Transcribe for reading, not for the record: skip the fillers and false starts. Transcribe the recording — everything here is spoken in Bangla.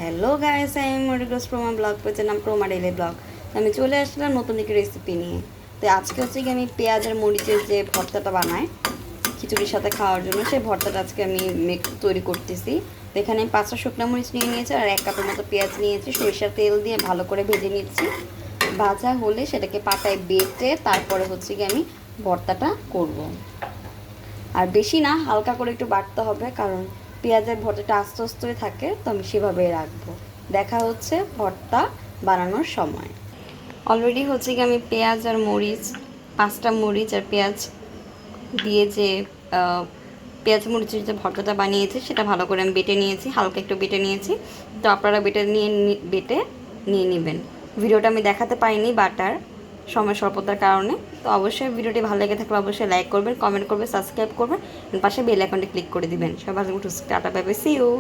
হ্যালো গাইস, আমি মরিগস প্রোমা ব্লগ পেজের নাম প্রোমা ডেইলি ব্লগ। আমি চলে আসলাম নতুন একটি রেসিপি নিয়ে। তো আজকে হচ্ছে কি আমি পেঁয়াজ আর মরিচের যে ভর্তাটা বানাই খিচুড়ির সাথে খাওয়ার জন্য, সেই ভর্তাটা আজকে আমি তৈরি করতেছি। তো এখানে আমি 5টা শুকনো মরিচ নিয়ে নিয়েছি আর 1 কাপের মতো পেঁয়াজ নিয়েছি। সরিষার তেল দিয়ে ভালো করে ভেজে নিচ্ছি। ভাজা হলে সেটাকে পাটায় বেটে তারপরে হচ্ছে কি আমি ভর্তাটা করব। আর বেশি না, হালকা করে একটু বাটতে হবে, কারণ পেঁয়াজের ভর্তাটা আস্তে আস্তে থাকে, তো আমি সেভাবেই রাখবো। দেখা হচ্ছে ভর্তা বানানোর সময়। অলরেডি হচ্ছে কি আমি পেঁয়াজ আর মরিচ, 5টা মরিচ আর পেঁয়াজ দিয়ে যে পেঁয়াজ মরিচের যে ভর্তাটা বানিয়েছি সেটা ভালো করে আমি বেটে নিয়েছি, হালকা একটু বেটে নিয়েছি। তো আপনারা বেটে নিয়ে নেবেন। ভিডিওটা আমি দেখাতে পারিনি বাটার সময় স্বল্পতার কারণে। তো অবশ্যই ভিডিওটি ভালো লেগে থাকলে অবশ্যই লাইক করবেন, কমেন্ট করবেন, সাবস্ক্রাইব করবেন, পাশে বেল আইকনটি ক্লিক করে দিবেন। সবাই ভালো, tata, bye bye, see you.